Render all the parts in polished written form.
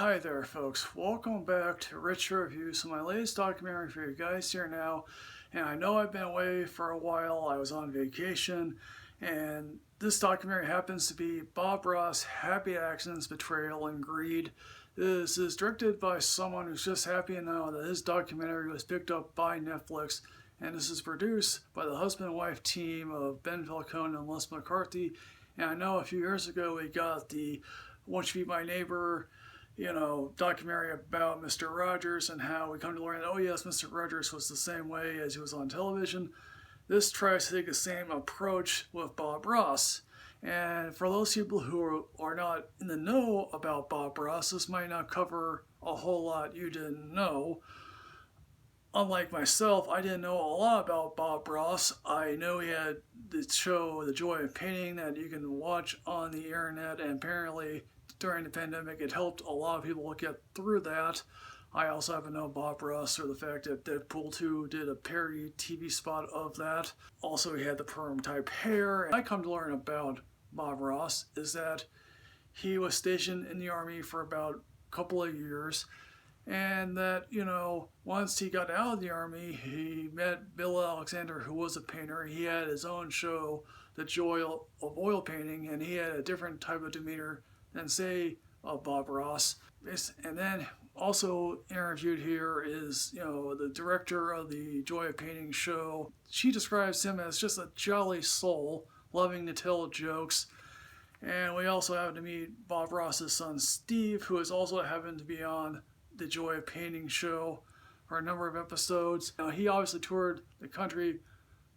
Hi there folks, welcome back to Rich Review. So my latest documentary for you guys here now, and I know I've been away for a while, I was on vacation, and this documentary happens to be Bob Ross, Happy Accidents, Betrayal, and Greed. This is directed by someone who's just happy to know that his documentary was picked up by Netflix, and this is produced by the husband and wife team of Ben Falcone and Les McCarthy. And I know a few years ago we got the Won't You Be My Neighbor documentary about Mr. Rogers and how we come to learn that, oh yes, Mr. Rogers was the same way as he was on television. This tries to take the same approach with Bob Ross. And for those people who are not in the know about Bob Ross, this might not cover a whole lot you didn't know. Unlike myself, I didn't know a lot about Bob Ross. I know he had the show The Joy of Painting that you can watch on the internet, and apparently during the pandemic it helped a lot of people get through that. I also haven't known Bob Ross or the fact that Deadpool 2 did a parody TV spot of that. Also, he had the perm type hair. And I come to learn about Bob Ross is that he was stationed in the Army for about a couple of years, and that, once he got out of the Army, he met Bill Alexander, who was a painter. He had his own show, The Joy of Oil Painting, and he had a different type of demeanor than, say, Bob Ross. And then also interviewed here is, the director of the Joy of Painting show. She describes him as just a jolly soul, loving to tell jokes. And we also happen to meet Bob Ross's son, Steve, who is also happened to be on the Joy of Painting show for a number of episodes. Now, he obviously toured the country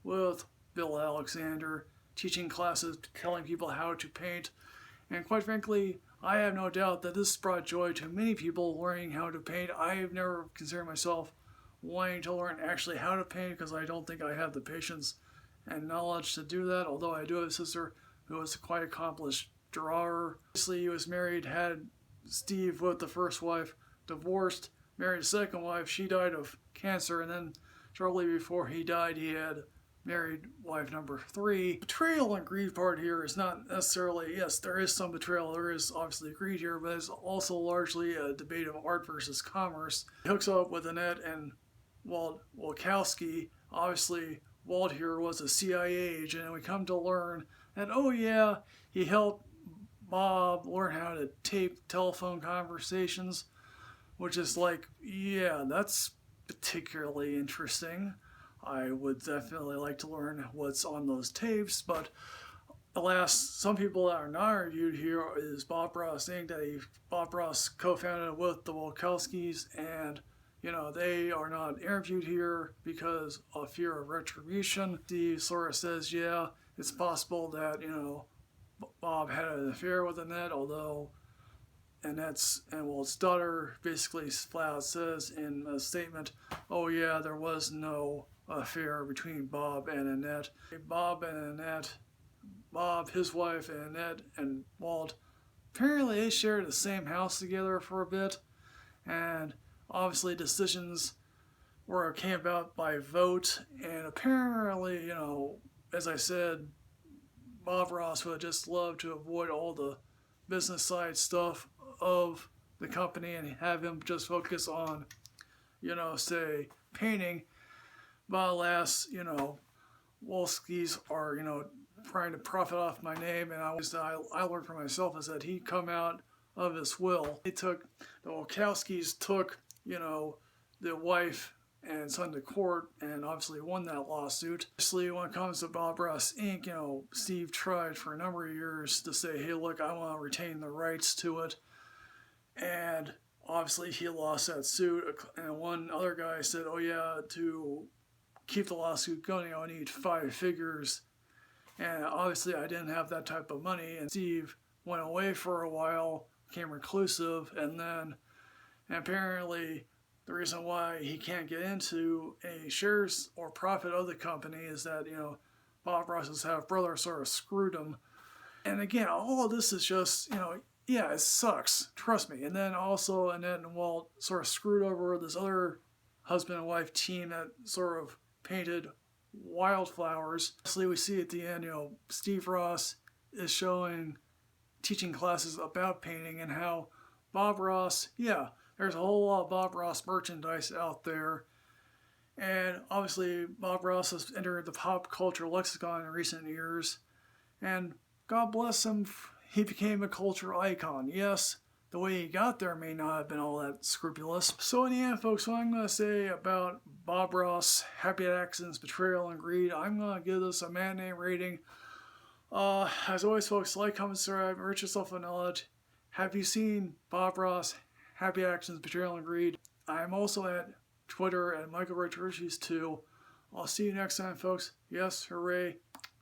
with Bill Alexander, teaching classes, telling people how to paint. And quite frankly, I have no doubt that this brought joy to many people learning how to paint. I have never considered myself wanting to learn actually how to paint because I don't think I have the patience and knowledge to do that, although I do have a sister who was a quite accomplished drawer. Obviously, he was married, had Steve with the first wife, divorced, married a second wife. She died of cancer, and then shortly before he died, he had married wife number 3. Betrayal and greed part here is not necessarily, yes, there is some betrayal, there is obviously greed here, but it's also largely a debate of art versus commerce. He hooks up with Annette and Walt Wachowski. Obviously, Walt here was a CIA agent, and we come to learn that, oh yeah, he helped Bob learn how to tape telephone conversations, which is like, yeah, that's particularly interesting. I would definitely like to learn what's on those tapes, but alas, some people that are not reviewed here is Bob Ross Inc. that Bob Ross co-founded with the Wachowskis, and they are not interviewed here because of fear of retribution. Steve sort of says, yeah, it's possible that, Bob had an affair with Annette, although Annette's and Walt's daughter basically flat out says in a statement, oh yeah, there was no affair between Bob and Annette. Bob and Annette, Bob, his wife, and Annette and Walt, apparently they shared the same house together for a bit, and obviously decisions came about by vote, and apparently, as I said, Bob Ross would just love to avoid all the business side stuff of the company and have him just focus on, say, painting. But alas, Wolskis are, trying to profit off my name, and I learned for myself is that he'd come out of his will. The Wachowskis took, the wife and son to court and obviously won that lawsuit. Obviously, when it comes to Bob Ross Inc., Steve tried for a number of years to say, hey, look, I want to retain the rights to it. And obviously he lost that suit. And one other guy said, oh yeah, to keep the lawsuit going, I need 5 figures. And obviously I didn't have that type of money. And Steve went away for a while, became reclusive, and apparently the reason why he can't get into any shares or profit of the company is that, Bob Ross's half-brother sort of screwed him. And again, all of this is just, yeah, it sucks, trust me. And then also Annette and Walt sort of screwed over this other husband and wife team that sort of painted wildflowers. Obviously, we see at the end, Steve Ross is teaching classes about painting and how Bob Ross, yeah, there's a whole lot of Bob Ross merchandise out there. And obviously, Bob Ross has entered the pop culture lexicon in recent years. And God bless him, he became a culture icon. Yes, the way he got there may not have been all that scrupulous. So in the end, folks, what I'm going to say about Bob Ross, Happy Accidents, Betrayal, and Greed, I'm going to give this a matinee rating. As always, folks, like, comment, subscribe, enrich yourself with knowledge. Have you seen Bob Ross, Happy Accidents, Betrayal, and Greed? I'm also at Twitter at Michael Richards 2. I'll see you next time, folks. Yes, hooray.